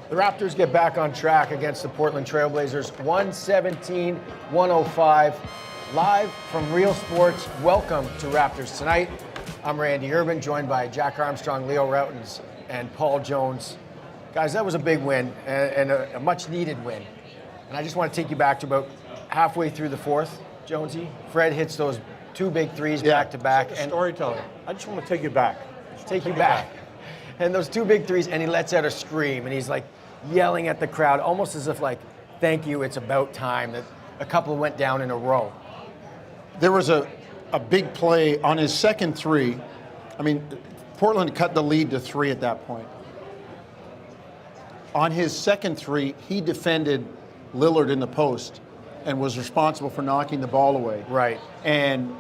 The Raptors get back on track against the Portland Trailblazers, 117-105. Live from Real Sports, welcome to Raptors Tonight. I'm Randy Urban, joined by Jack Armstrong, Leo Rautins, and Paul Jones. Guys, that was a big win and a much-needed win. And I just want to take you back to about halfway through the fourth, Jonesy. Fred hits those two big threes back-to-back. And storytelling. I just want to take you back. Take you back. And those two big threes, and he lets out a scream, and he's like yelling at the crowd, almost as if like, thank you, it's about time that a couple went down in a row. There was a big play on his second three. I mean, Portland cut the lead to 3 at that point. On his second three, he defended Lillard in the post and was responsible for knocking the ball away. Right. And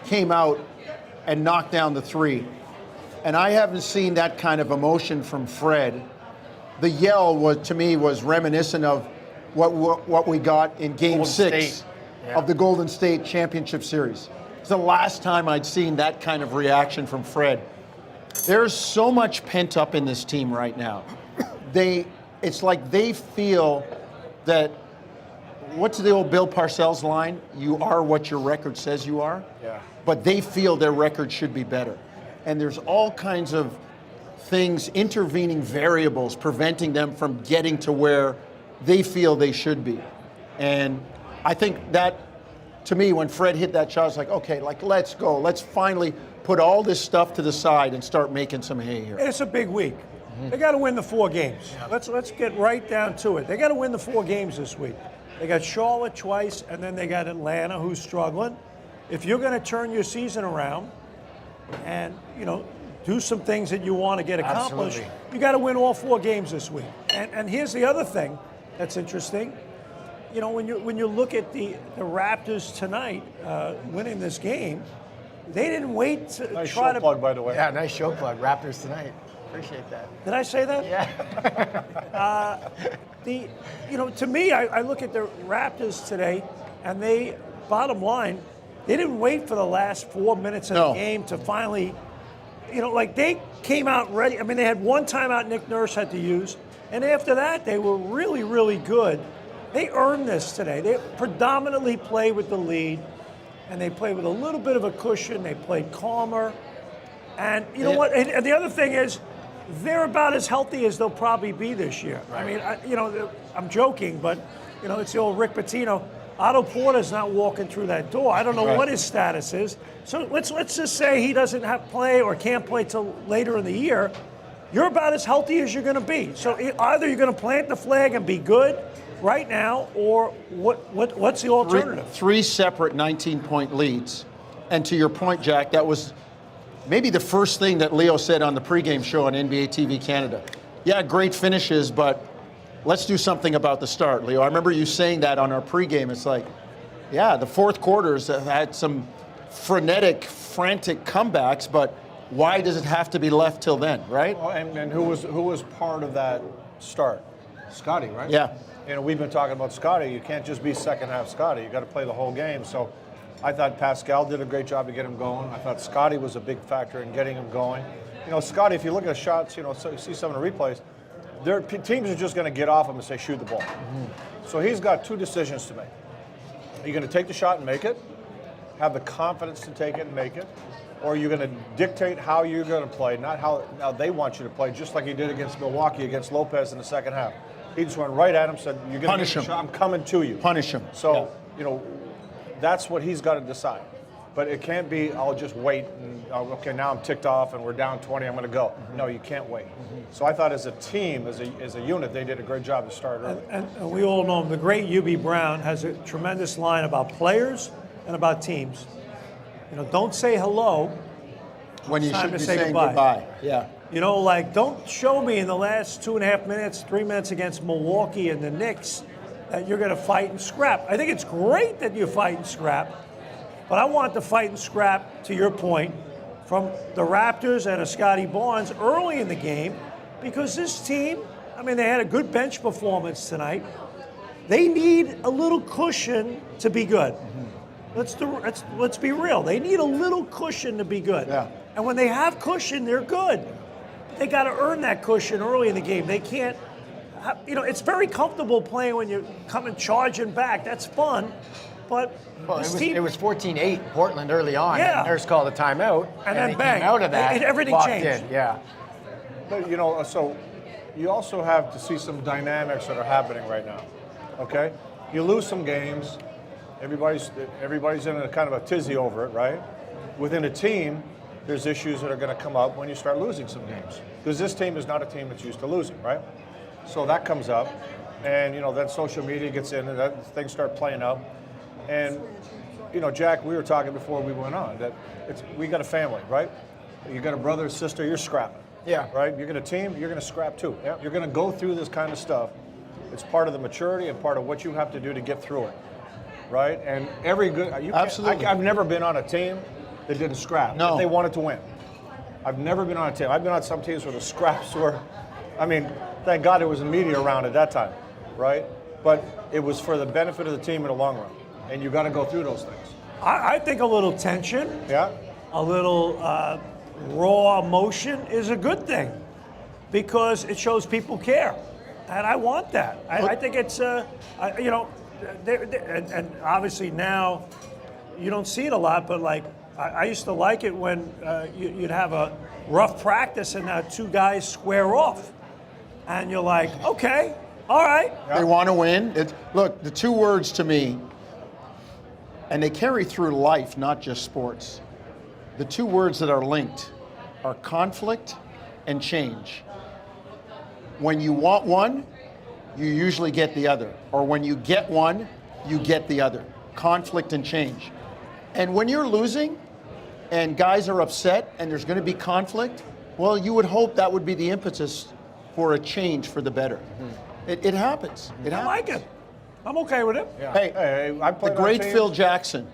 came out and knocked down the three. And I haven't seen that kind of emotion from Fred. The yell was, to me, was reminiscent of what we got in Game 6 of the Golden State Championship Series. It's the last time I'd seen that kind of reaction from Fred. There's so much pent up in this team right now. It's like they feel that, what's the old Bill Parcells line? You are what your record says you are. Yeah. But they feel their record should be better. And there's all kinds of things, intervening variables, preventing them from getting to where they feel they should be. And I think that, to me, when Fred hit that shot, I was like, okay, like, let's go. Let's finally put all this stuff to the side and start making some hay here. It's a big week. They got to win the 4 games. Let's get right down to it. They got to win the 4 games this week. They got Charlotte twice, and then they got Atlanta, who's struggling. If you're going to turn your season around and, do some things that you want to get accomplished, you got to win all 4 games this week. And here's the other thing that's interesting. When you look at the Raptors tonight winning this game, they didn't wait to nice try to plug, by the way. Yeah, nice show plug. Raptors Tonight. Appreciate that. Did I say that? Yeah. To me, I look at the Raptors today, and they, bottom line, they didn't wait for the last 4 minutes of the game to finally, they came out ready. I mean, they had one timeout Nick Nurse had to use, and after that, they were really, really good. They earned this today. They predominantly played with the lead, and they played with a little bit of a cushion. They played calmer. And you know what? And the other thing is, they're about as healthy as they'll probably be this year. Right. I mean, I'm joking, but, it's the old Rick Pitino. Otto Porter's not walking through that door. I don't know what his status is. So let's just say he doesn't have to play or can't play till later in the year. You're about as healthy as you're going to be. So either you're going to plant the flag and be good right now, or what's the alternative? Three separate 19-point leads. And to your point, Jack, that was maybe the first thing that Leo said on the pregame show on NBA TV Canada. Yeah, great finishes, but let's do something about the start, Leo. I remember you saying that on our pregame. It's like, yeah, the fourth quarters had some frenetic, frantic comebacks, but why does it have to be left till then, right? Well, and who was part of that start? Scotty, right? Yeah. We've been talking about Scotty. You can't just be second half Scotty. You got to play the whole game. So I thought Pascal did a great job to get him going. I thought Scotty was a big factor in getting him going. Scotty, if you look at the shots, so you see some of the replays, their teams are just going to get off him and say, shoot the ball. Mm-hmm. So he's got 2 decisions to make. Are you going to take the shot and make it, have the confidence to take it and make it, or are you going to dictate how you're going to play, not how they want you to play, just like he did against Milwaukee, against Lopez in the second half. He just went right at him, said, you're going to punish him. I'm coming to you. Punish him. So, that's what he's got to decide. But it can't be, I'll just wait, and okay, now I'm ticked off and we're down 20, I'm going to go. Mm-hmm. No, you can't wait. Mm-hmm. So I thought as a team, as a unit, they did a great job to start early. And we all know him. The great U.B. Brown has a tremendous line about players and about teams. Don't say hello when you should be say saying goodbye. Yeah. Don't show me in the last 2.5 minutes, 3 minutes against Milwaukee and the Knicks that you're going to fight and scrap. I think it's great that you fight and scrap, but I want the fight and scrap, to your point, from the Raptors and a Scotty Barnes early in the game, because this team, they had a good bench performance tonight. They need a little cushion to be good. Mm-hmm. Let's be real. They need a little cushion to be good. Yeah. And when they have cushion, they're good. they got to earn that cushion early in the game. They can't, it's very comfortable playing when you come and charging back. That's fun, but it was 14-8 Portland early on. Yeah. And Nurse called a timeout, and then they bang, came out of that, everything locked changed. in. Yeah. But, so you also have to see some dynamics that are happening right now. Okay, you lose some games. Everybody's in a kind of a tizzy over it, right? Within a team, there's issues that are going to come up when you start losing some games. Because this team is not a team that's used to losing, right? So that comes up, and then social media gets in, and things start playing up. And Jack, we were talking before we went on that we got a family, right? You got a brother, sister, you're scrapping. Yeah. Right? You're going to team, you're going to scrap too. Yeah. You're going to go through this kind of stuff. It's part of the maturity and part of what you have to do to get through it. Right? And Absolutely. I've never been on a team that didn't scrap. No. If they wanted to win. I've never been on a team. I've been on some teams where the scraps were, thank God there was a media around at that time, right? But it was for the benefit of the team in the long run. And you got to go through those things. I think a little tension, Yeah? a little raw emotion is a good thing because it shows people care. And I want that. I think it's, and obviously now you don't see it a lot, but I used to like it when you'd have a rough practice and now two guys square off. And you're like, okay, all right. They want to win. Look, the two words to me, and they carry through life, not just sports. The two words that are linked are conflict and change. When you want one, you usually get the other. Or when you get one, you get the other. Conflict and change. And when you're losing and guys are upset and there's going to be conflict, well, you would hope that would be the impetus for a change for the better. It happens. It happens. I like it. I'm okay with it. Yeah. Hey, I the played on great teams. Phil Jackson,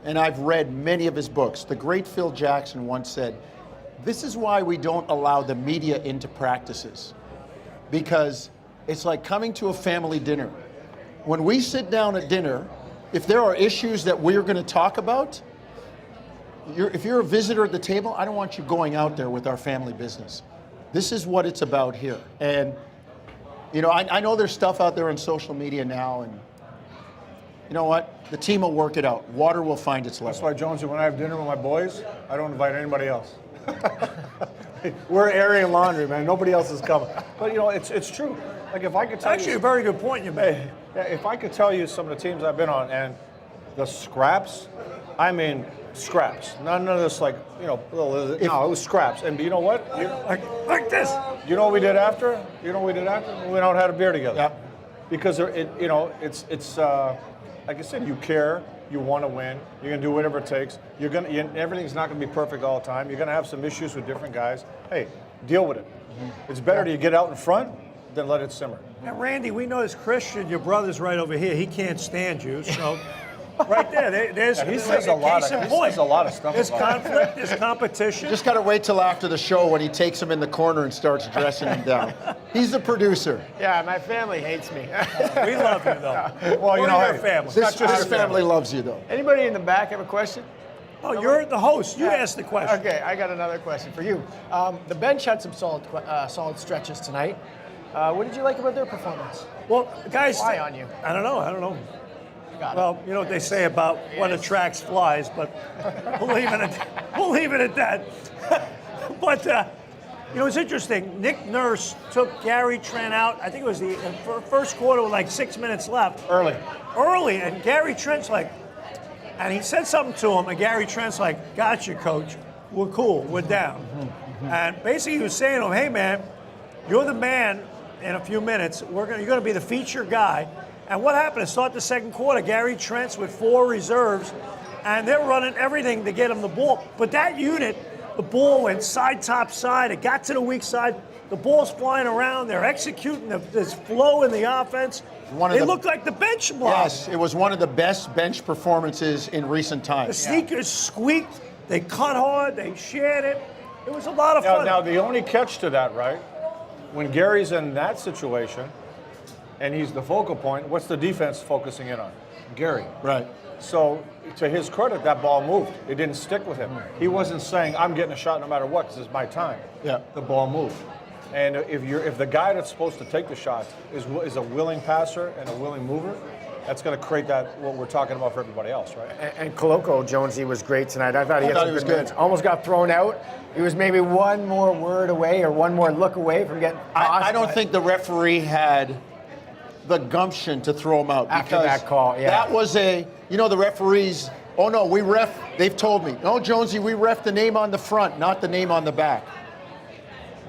and I've read many of his books, the great Phil Jackson once said, this is why we don't allow the media into practices. Because it's like coming to a family dinner. When we sit down at dinner, if there are issues that we're going to talk about, if you're a visitor at the table, I don't want you going out there with our family business. This is what it's about here. And, I know there's stuff out there on social media now, and you know what? The team will work it out. Water will find its level. That's why, Jonesy, when I have dinner with my boys, I don't invite anybody else. We're airing laundry, man. Nobody else is coming. But, it's true. Like, if I could tell Actually, a very good point you made. if I could tell you some of the teams I've been on and the scraps, scraps. None of this no, it was scraps. And you know what? Like this. You know what we did after? We went out and had a beer together. Yeah. Because it's like I said, you care, you want to win, you're gonna do whatever it takes. Everything's not gonna be perfect all the time. You're gonna have some issues with different guys. Hey, deal with it. It's better to get out in front than let it simmer. Now, Randy, we know this Christian, your brother's right over here. He can't stand you, so right there's He says a lot of stuff. There's about conflict, there's competition. Just got to wait till after the show when he takes him in the corner and starts dressing him down. He's the producer. Yeah, my family hates me. We love you, though. Well, We're your hey, family. This family loves you, though. Anybody in the back have a question? Oh, you're the host. You asked the question. Okay, I got another question for you. The bench had some solid stretches tonight. What did you like about their performance? Well, guys, Why on you? I don't know. Got it. Well, you know what they say about what attracts flies, but we'll leave it at that. But it's interesting. Nick Nurse took Gary Trent out. I think it was the first quarter with 6 minutes left. Early, and Gary Trent's and he said something to him, and Gary Trent's like, "Gotcha, coach. We're cool. We're down." And basically, he was saying to him, "Hey, man, you're the man. In a few minutes, you're going to be the feature guy." And what happened? To start the second quarter, Gary Trent's with 4 reserves, and they're running everything to get him the ball. But that unit, the ball went side, top, side. It got to the weak side. The ball's flying around. They're executing. There's flow in the offense. They look like the bench block. Yes, it was one of the best bench performances in recent times. The sneakers squeaked. They cut hard. They shared it. It was a lot of fun. Now, the only catch to that, right? When Gary's in that situation, and he's the focal point, what's the defense focusing in on? Gary. Right. So, to his credit, that ball moved. It didn't stick with him. He wasn't saying, I'm getting a shot no matter what because it's my time. Yeah. The ball moved. And if the guy that's supposed to take the shot is a willing passer and a willing mover, that's going to create that, what we're talking about for everybody else, right? And Koloko Jonesy was great tonight. I thought he was good. minutes. Almost got thrown out. He was maybe one more word away or one more look away from getting tossed. I don't think the referee had the gumption to throw him out. After because that call, yeah. That was the referees, oh no, they've told me, no, Jonesy, we ref the name on the front, not the name on the back.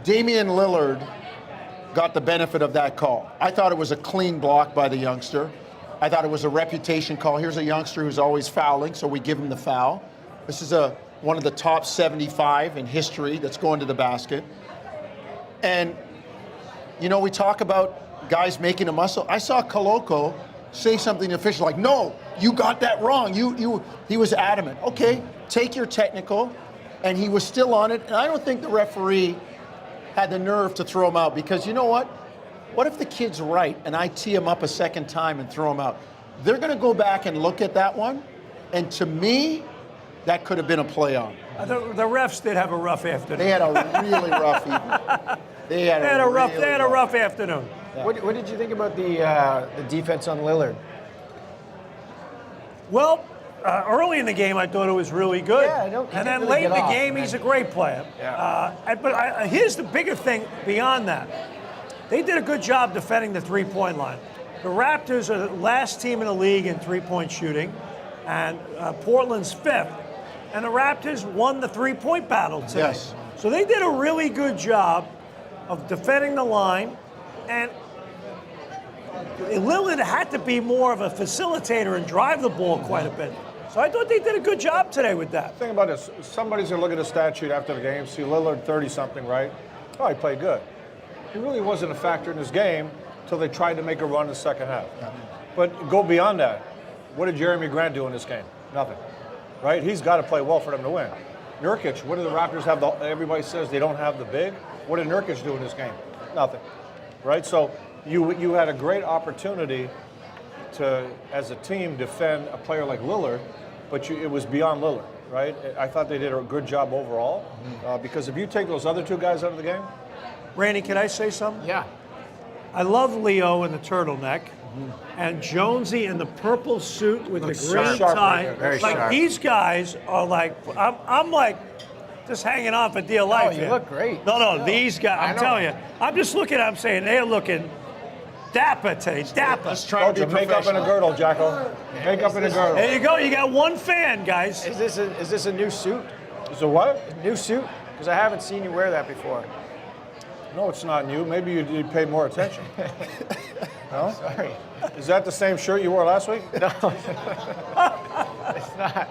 Damian Lillard got the benefit of that call. I thought it was a clean block by the youngster. I thought it was a reputation call. Here's a youngster who's always fouling, so we give him the foul. This is one of the top 75 in history that's going to the basket. And, we talk about guys making a muscle. I saw Koloko say something to official like, no, you got that wrong. He was adamant. Okay, take your technical. And he was still on it. And I don't think the referee had the nerve to throw him out because you know what? What if the kid's right and I tee him up a second time and throw him out? They're going to go back and look at that one. And to me, that could have been a play on. The refs did have a rough afternoon. They had a really rough evening. They had a rough afternoon. Yeah. What did you think about the defense on Lillard? Well, early in the game, I thought it was really good. Yeah, and then late in the game, he's a great player. Yeah. But here's the bigger thing beyond that. They did a good job defending the three-point line. The Raptors are the last team in the league in three-point shooting, and Portland's fifth. And the Raptors won the three-point battle today. Yes. So they did a really good job of defending the line, and Lillard had to be more of a facilitator and drive the ball quite a bit. So I thought they did a good job today with that. Think about this. Somebody's going to look at a stat sheet after the game, see Lillard 30-something, right? Oh, he played good. He really wasn't a factor in his game until they tried to make a run in the second half. But go beyond that. What did Jeremy Grant do in this game? Nothing. Right? He's got to play well for them to win. Nurkic, what do the Raptors have? Everybody says they don't have the big. What did Nurkic do in this game? Nothing. Right? So you had a great opportunity to, as a team, defend a player like Lillard, but it was beyond Lillard, right? I thought they did a good job overall because if you take those other two guys out of the game. Randy, can I say something? Yeah. I love Leo in the turtleneck. And Jonesy in the purple suit with the green sharp tie. right there. Very like sharp. these guys are like, I'm like just hanging on for dear life. you here. look great. No, these guys, I I'm know. telling you, I'm just looking at them saying they're looking dapper today, dapper. Let's try and be Make up in a professional. girdle, Jacko. Make up in a girdle. There you go, you got one fan, guys. Is this a new suit? So what? New suit? Because I haven't seen you wear that before. No, it's not new. Maybe you paid more attention. No? Sorry. Is that the same shirt you wore last week? It's not.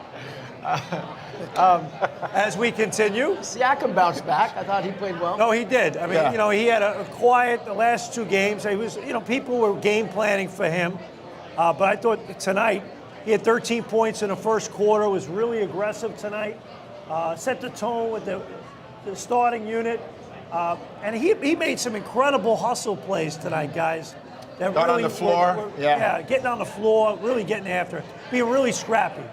As we continue. Siakam bounced back. I thought he played well. No, he did. I mean, Yeah. he had a quiet the last two games. He was, people were game planning for him. But I thought tonight, he had 13 points in the first quarter, was really aggressive tonight, set the tone with the starting unit. And he made some incredible hustle plays tonight, guys. That Got on the floor. Yeah, getting on the floor, really getting after it, being really scrappy.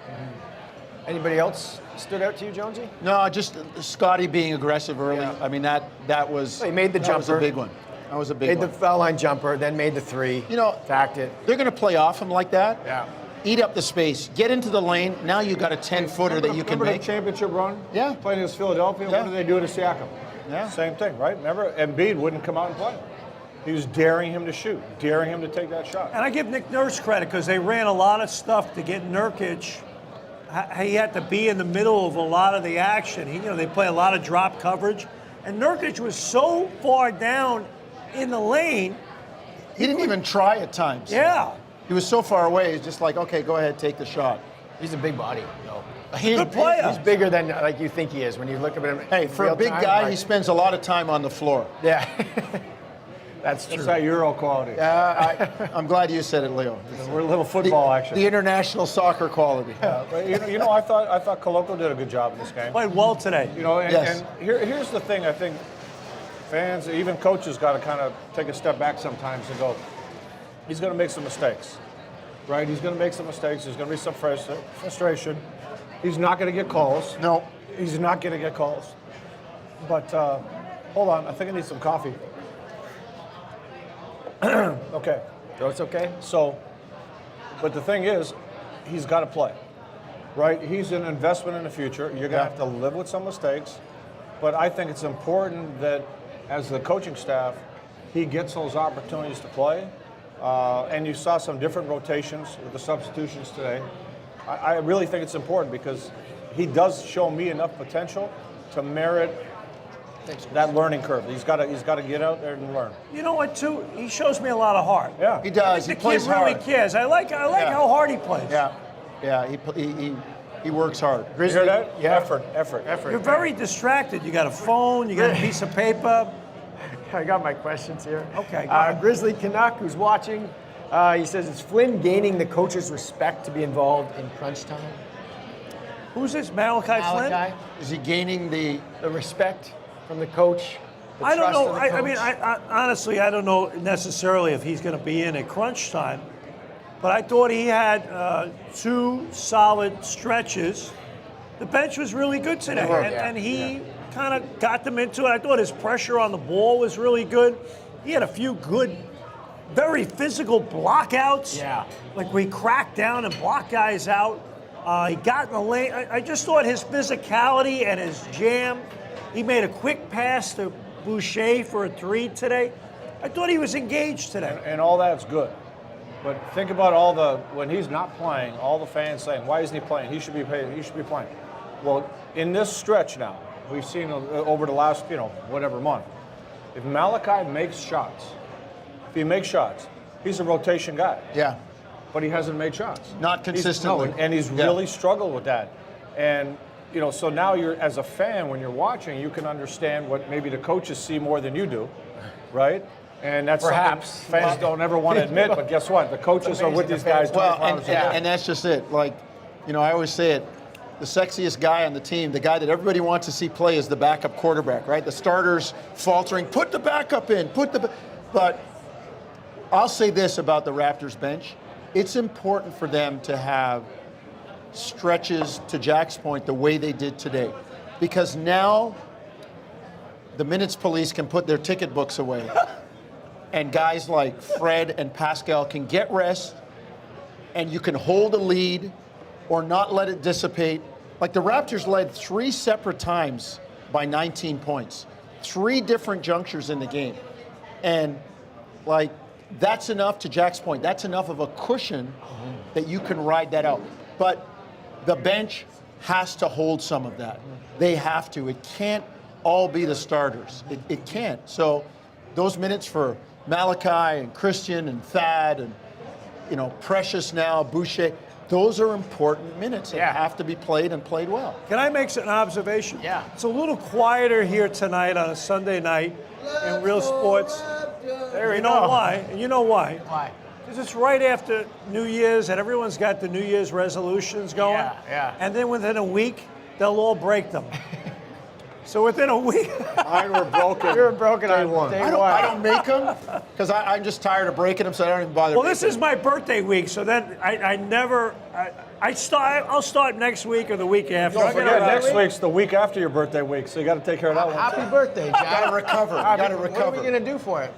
Anybody else stood out to you, Jonesy? No, just Scotty being aggressive early. Yeah. I mean, that was. He made the that was jumper. a big one. That was a big Made one. the foul line jumper, then made the three. Tacked it. They're going to play off him like that. Yeah. Eat up the space. Get into the lane. Now you got a 10-footer that you can Remember make. the championship run? Yeah. Playing against Philadelphia? Yeah. What did they do to Siakam? Yeah. Same thing, right? Remember, Embiid wouldn't come out and play. He was daring him to shoot, daring him to take that shot. And I give Nick Nurse credit because they ran a lot of stuff to get Nurkic. He had to be in the middle of a lot of the action. They play a lot of drop coverage. And Nurkic was so far down in the lane. He didn't even try at times. Yeah. He was so far away. He's just like, okay, go ahead, take the shot. He's a big body, though. Good player. He's bigger than like you think he is when you look at him. Hey, in for real a big time, guy, like- he spends a lot of time on the floor. Yeah. That's true. It's that Euro quality. I'm glad you said it, Leo. We're a little football action. The international soccer quality. But, I thought Koloko did a good job in this game. Played well today. Yes. And here's the thing. I think fans, even coaches, got to kind of take a step back sometimes and go, he's going to make some mistakes, right? He's going to make some mistakes. There's going to be some frustration. He's not going to get calls. No. He's not going to get calls. But hold on, I think I need some coffee. Okay. So it's okay? So, but the thing is, he's got to play, right? He's an investment in the future. You're going to have to live with some mistakes. But I think it's important that as the coaching staff, he gets those opportunities to play. And you saw some different rotations with the substitutions today. I really think it's important because he does show me enough potential to merit that learning curve. He's got to get out there and learn. You know what, too? He shows me a lot of heart. Yeah, He does. The He plays kid really hard. cares. I like how hard he plays. Yeah. He works hard. You hear that? Yeah. Effort. You're very distracted. You got a phone. You got a piece of paper. I got my questions here. Okay, go ahead. Grizzly Canuck, who's watching, he says, is Flynn gaining the coach's respect to be involved in crunch time? Who's this? Malachi Flynn? Malachi? Is he gaining the respect from the coach? The I don't trust know. of the I coach? mean, honestly, I don't know necessarily if he's going to be in at crunch time. But I thought he had 2 solid stretches. The bench was really good today, and he kind of got them into it. I thought his pressure on the ball was really good. He had a few good, very physical blockouts. Yeah. Like we cracked down and blocked guys out. He got in the lane. I just thought his physicality and his jam. He made a quick pass to Boucher for a 3 today. I thought he was engaged today. And all that's good. But think about when he's not playing, all the fans saying, why isn't he playing? He should be playing. He should be playing. Well, in this stretch now, we've seen over the last, whatever month, if Malachi makes shots, he's a rotation guy. Yeah. But he hasn't made shots. Not consistently. And he's really struggled with that. And, so now as a fan, when you're watching, you can understand what maybe the coaches see more than you do, right? And that's Perhaps. something fans don't ever want to admit, but guess what? The coaches are with these guys 24 hours a day. And that's just it. Like, I always say it, the sexiest guy on the team, the guy that everybody wants to see play is the backup quarterback, right? The starters faltering, put the backup in, but I'll say this about the Raptors bench. It's important for them to have stretches, to Jack's point, the way they did today. Because now the minutes police can put their ticket books away. And guys like Fred and Pascal can get rest, and you can hold a lead or not let it dissipate. Like the Raptors led 3 separate times by 19 points, 3 different junctures in the game. And like, that's enough, to Jack's point, that's enough of a cushion that you can ride that out. But the bench has to hold some of that. They have to. It can't all be the starters. It can't. So those minutes for Malachi and Christian and Thad and, Precious now, Boucher, those are important minutes that have to be played and played well. Can I make an observation? Yeah. It's a little quieter here tonight on a Sunday night in real sports. You know why? You know why? Why? Because it's right after New Year's and everyone's got the New Year's resolutions going. Yeah. And then within a week, they'll all break them. So within a week. Mine were broken. You're broken Day on one. day I don't make them because I'm just tired of breaking them, so I don't even bother. Well, this is my birthday week, so then I'll start next week or the week after. Don't forget, next week's the week after your birthday week, so you got to take care of that one. Happy birthday, Jack. Gotta recover. Gotta recover. What are we going to do for it?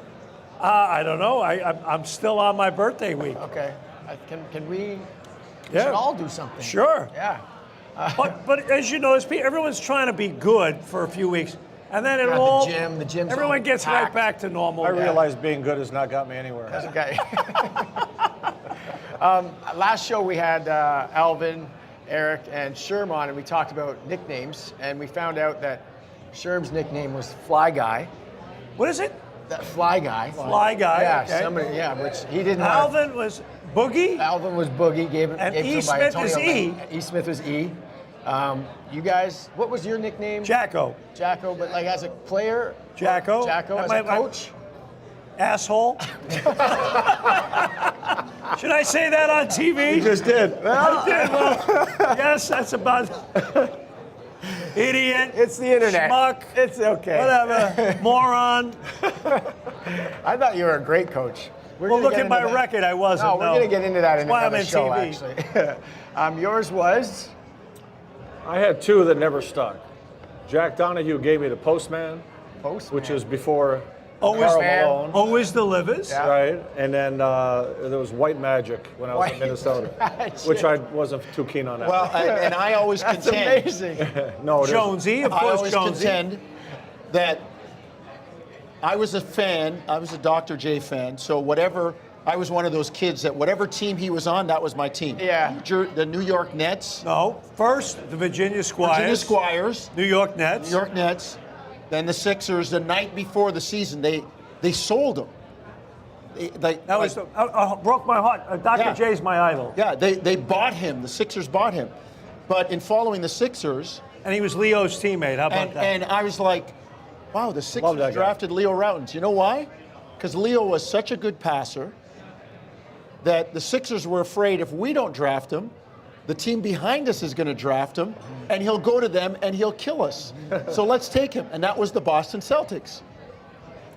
I don't know. I'm still on my birthday week. Okay. Can we Yeah. should all do something? Sure. Yeah. But as you know, everyone's trying to be good for a few weeks, and then Yeah, all the gym's everyone all gets packed. right back to normal. I realized being good has not got me anywhere. Okay. Last show we had Alvin, Eric, and Sherm on, and we talked about nicknames, and we found out that Sherm's nickname was Fly Guy. What is it? That Fly Guy. Fly Guy. Yeah, okay. which he didn't. Alvin was Boogie. Alvin was Boogie. Gave And it E. to him by Smith Antonio is E. Lane. E. Smith was E. You guys, what was your nickname? Jacko. Jacko, but like as a player. Jacko. Jacko as My a coach. Asshole. Should I say that on TV? You just did. I did. Well, yes, that's about. Idiot. It's the internet. Schmuck. It's okay. Whatever. Moron. I thought you were a great coach. Well, look at my record. I wasn't. No, we're going to get into that in That's why another I'm show, TV. actually. Yours was? I had two that never stuck. Jack Donahue gave me the Postman, which is before Always, Karl Malone. always delivers. Yeah. Right, and then there was White Magic when I was in Minnesota, which I wasn't too keen on that. Well, and I always That's contend. amazing. no, it isn't. Jonesy, of I course, always Jonesy. contend that I was a fan. I was a Dr. J fan. So whatever, I was one of those kids that whatever team he was on, that was my team. Yeah. The New York Nets. No, first the Virginia Squires. Virginia Squires. New York Nets. New York Nets. Then the Sixers. The night before the season, they sold them. Broke my heart. Dr. Yeah. J's my idol. Yeah, they bought him. The Sixers bought him. But in following the Sixers, And he was Leo's teammate. How about that? and I was like, wow, the Love that Sixers guy. drafted Leo Rautins. You know why? Because Leo was such a good passer that the Sixers were afraid if we don't draft him, the team behind us is going to draft him, and he'll go to them and he'll kill us. So let's take him. And that was the Boston Celtics.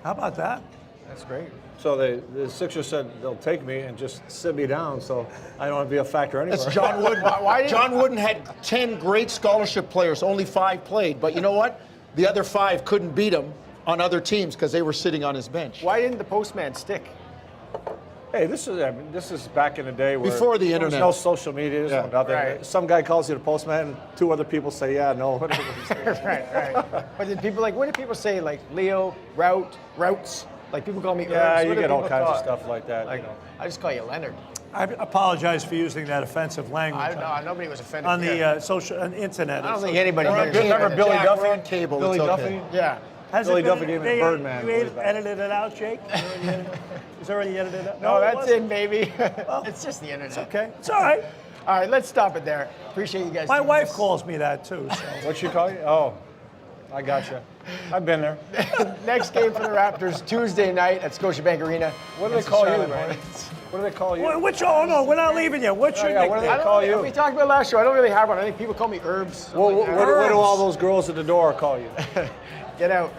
How about that? That's great. So the Sixers said they'll take me and just sit me down, so I don't have to be a factor anymore. That's John Wooden. John Wooden had 10 great scholarship players, only 5 played. But you know what? The other 5 couldn't beat him on other teams because they were sitting on his bench. Why didn't the Postman stick? Hey, this is back in the day where Before the there was internet. no social media, Yeah. no nothing. Right. Some guy calls you the Postman, and 2 other people say, yeah, no. right. But did people what did people say? Like Leo, Routs? Like people call me Yeah, Herbs. you What do get all people kinds of call- stuff like that. Like, you know. I just call you Leonard. I apologize for using that offensive language Nobody was offended. on Yeah. the social and internet. I don't think anybody We're on here. cable. Remember Billy Jack, Duffy? we're on cable. Billy It's Duffy? okay. Yeah. Has Billy it been- Duffy gave me they- the Birdman You way back. edited it out, Jake? It's already edited out? No, it that's wasn't? in, baby. It's just the internet. Okay, it's all right. All right, let's stop it there. Appreciate you guys. My doing wife this. calls me that too. So. What'd she call you? Oh, I gotcha. I've been there. Next game for the Raptors, Tuesday night at Scotiabank Arena. What do they against the call you, Charlotte man? Hornets. What do they call you? Which? Oh no, we're not leaving yet. What's your Yeah, what do nickname? they call you? We talked about last show. I don't really have one. I think people call me Herbs. What do all those girls at the door call you? Get out.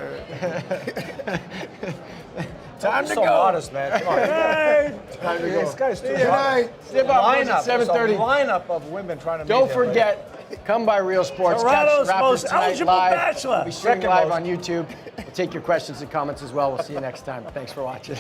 Time to so go. modest, man. Come on. Hey, Time to This go. guy's too Good night. Step up, Lineup. at 7:30. There's a lineup of women trying to Don't meet him, right? forget, come by Real Sports. Toronto's Catch Raptors most tonight eligible live. bachelor. We'll be streaming Second live most. on YouTube. We'll take your questions and comments as well. We'll see you next time. Thanks for watching.